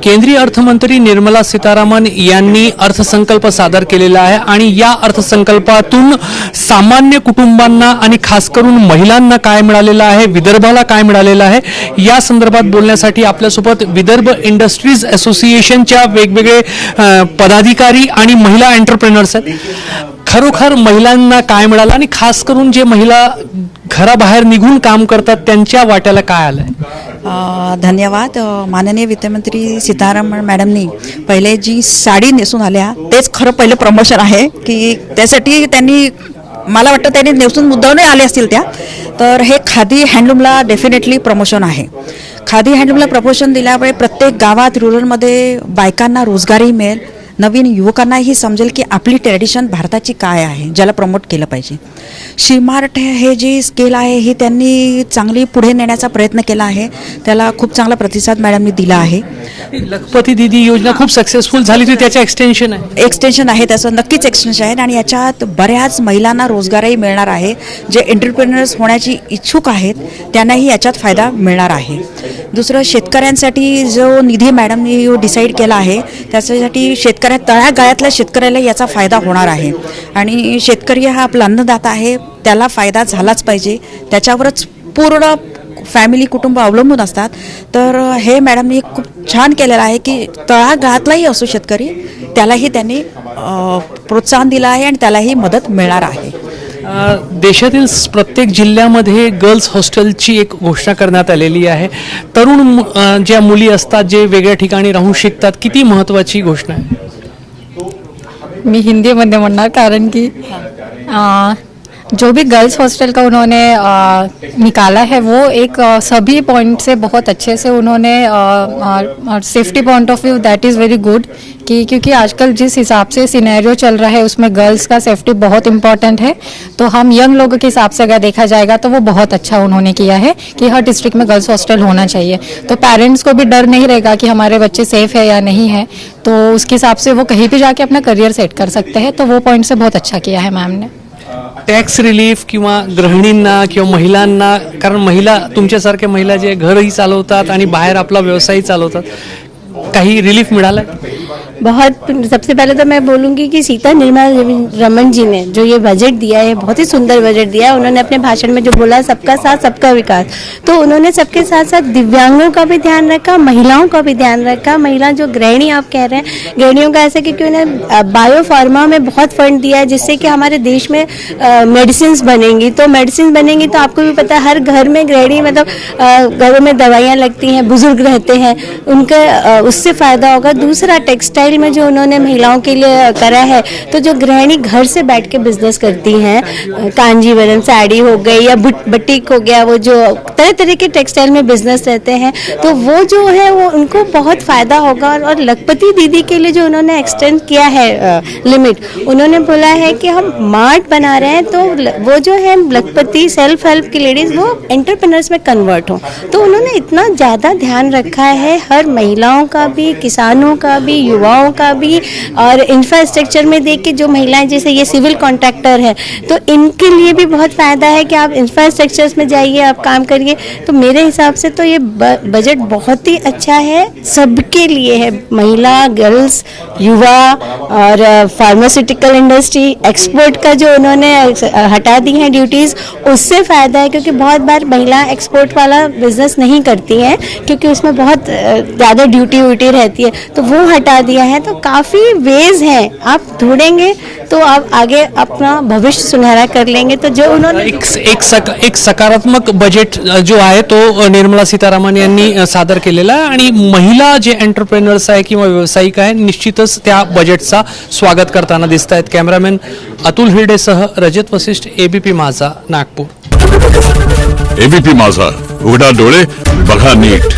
केंद्रीय अर्थमंत्री निर्मला सीतारामन यांनी अर्थसंकल्प सादर केलेला आहे आणि या अर्थसंकल्पातून सामान्य कुटुंबांना आणि खास करून महिलांना काय मिळालेलं आहे, विदर्भाला काय मिळालेलं आहे या संदर्भात बोलण्यासाठी आपल्यासोबत विदर्भ इंडस्ट्रीज असोसिएशनच्या वेगवेगळे पदाधिकारी आणि महिला एंटरप्रेनर्स आहेत. खरोखर महिलांना काय मिळालं आणि खास करून जे महिला घराबाहेर निघून काम करतात त्यांच्या वाट्याला काय आलंय? धन्यवाद. माननीय वित्तमंत्री सीतारामन मॅडमनी पहिले जी साडी नेसून आल्या तेच खरं पहिलं प्रमोशन आहे की त्यासाठी त्यांनी मला वाटतं त्यांनी नेसून मुद्दामून आले असतील त्या. तर हे खादी हँडलूमला डेफिनेटली प्रमोशन आहे. खादी हँडलूमला प्रमोशन दिल्यामुळे प्रत्येक गावात रुरलमध्ये बायकांना रोजगारही मिळेल, नवीन युवकांनाही समजेल की आपली ट्रेडिशन भारताची काय आहे ज्याला प्रमोट केलं पाहिजे. शी-मार्ट हे जी स्केल आहे ही त्यांनी चांगली पुढे नेण्याचा प्रयत्न केला आहे. त्याला खूप चांगला प्रतिसाद मॅडमनी दिला आहे. लखपती दीदी योजना खूप सक्सेसफुल झाली होती, त्याचं एक्सटेन्शन आहे त्याचं नक्कीच एक्सटेन्शन आहे आणि याच्यात बऱ्याच महिलांना रोजगारही मिळणार आहे. जे एंटरप्रेनर्स होण्याची इच्छुक आहेत त्यांनाही याच्यात फायदा मिळणार आहे. दुसरं, शेतकऱ्यांसाठी जो निधी मॅडमनी डिसाईड केला आहे त्याच्यासाठी तळागाळातल्या शेतकऱ्याला याचा फायदा होणार आहे आणि शेतकरी हा आपला अन्नदाता आहे, त्याला फायदा झालाच पाहिजे. त्याच्यावरच पूर्ण फॅमिली कुटुंब अवलंबून असतात. तर हे मॅडमनी खूप छान केलेलं आहे की तळागाळातलाही असो शेतकरी त्यालाही त्यांनी प्रोत्साहन दिलं आहे आणि त्यालाही मदत मिळणार आहे. देशातील प्रत्येक जिल्ह्यामध्ये गर्ल्स हॉस्टेलची एक घोषणा करण्यात आलेली आहे. तरुण ज्या मुली असतात जे वेगळ्या ठिकाणी राहून शिकतात, किती महत्त्वाची घोषणा आहे? मी हिंदीमध्ये म्हणणार कारण की जो भी गर्ल्स हॉस्टल का उन्होंने निकाला है वो एक सभी पॉइंट से बहुत अच्छे से उन्होंने safety point of view that is very good कि क्योंकि आजकल जिस हिसाब से सिनेरियो चल रहा है उसमें गर्ल्स का सेफ्टी बहुत इम्पॉर्टेंट है. तो हम यंग लोगों के हिसाब से अगर देखा जाएगा तो वो बहुत अच्छा उन्होंने किया है कि हर डिस्ट्रिक्ट में गर्ल्स हॉस्टल होना चाहिए. तो पेरेंट्स को भी डर नहीं रहेगा कि हमारे बच्चे सेफ है या नहीं है, तो उसके हिसाब से वो कहीं भी जाके अपना करियर सेट कर सकते हैं. तो वो पॉइंट से बहुत अच्छा किया है मैम ने. टॅक्स रिलीफ किंवा गृहिणींना किंवा महिलांना, कारण महिला तुमच्यासारख्या महिला जे घरही चालवतात आणि बाहेर आपला व्यवसायही चालवतात, काही रिलीफ मिळाला? बहुत. सबसे पहले तो मैं बोलूँगी कि सीता निर्मला रमन जी ने जो ये बजट दिया है बहुत ही सुंदर बजट दिया है. उन्होंने अपने भाषण में जो बोला सबका साथ सबका विकास, तो उन्होंने सबके साथ साथ दिव्यांगों का भी ध्यान रखा, महिलाओं का भी ध्यान रखा. महिला जो गृहिणी आप कह रहे हैं, गृहिणियों का ऐसा क्योंकि उन्हें बायो फार्मा में बहुत फंड दिया है जिससे कि हमारे देश में मेडिसिन बनेंगी. तो मेडिसिन बनेंगी तो आपको भी पता है हर घर में गृहिणी मतलब घरों में दवाइयाँ लगती हैं, बुजुर्ग रहते हैं, उनका उससे फ़ायदा होगा. दूसरा, टेक्सटाइल में जो उन्होंने महिलाओं के लिए करा है, तो जो गृहिणी घर से बैठ के बिजनेस करती हैं, कांजीवरम साड़ी हो गई या बुटीक हो गया, वो जो तरह तरह के टेक्सटाइल में बिजनेस रहते हैं, तो वो जो है वो उनको बहुत फ़ायदा होगा. और लखपति दीदी के लिए जो उन्होंने एक्सटेंड किया है लिमिट, उन्होंने बोला है कि हम मार्ट बना रहे हैं तो वो जो है लखपति सेल्फ हेल्प की लेडीज़ वो एंटरप्रेन्योर्स में कन्वर्ट हो. तो उन्होंने इतना ज़्यादा ध्यान रखा है हर महिलाओं का भी, किसानों का भी, युवाओं का भी. और इंफ्रास्ट्रक्चर में देख के जो महिलाएं जैसे ये सिविल कॉन्ट्रैक्टर है तो इनके लिए भी बहुत फ़ायदा है कि आप इंफ्रास्ट्रक्चर्स में जाइए, आप काम करिए. तो मेरे हिसाब से तो ये बजट बहुत ही अच्छा है, सबके लिए है. महिला, गर्ल्स, युवा और फार्मास्यूटिकल इंडस्ट्री, एक्सपोर्ट का जो उन्होंने हटा दी हैं ड्यूटीज़, उससे फ़ायदा है क्योंकि बहुत बार महिला एक्सपोर्ट वाला बिजनेस नहीं करती हैं क्योंकि उसमें बहुत ज़्यादा ड्यूटी व्यूटी रहती है. तो वो हटा दिया है. तो काफ़ी वेज हैं, आप ढूंढेंगे तो आप आगे अपना भविष्य सुनहरा कर लेंगे. तो जो उन्होंने एक सकारात्मक बजेट जो आहे तो निर्मला सीतारामन यांनी सादर केलेला आहे आणि महिला जे एंटरप्रेनर्स आहे किंवा व्यावसायिक आहे निश्चितच त्या बजेटचा स्वागत करताना दिसत आहेत. कॅमेरामॅन अतुल हिरडेसह रजत वसिष्ठ, एबीपी माझा, नागपूर. एबीपी माझा, उघडा डोळे बघा नीट.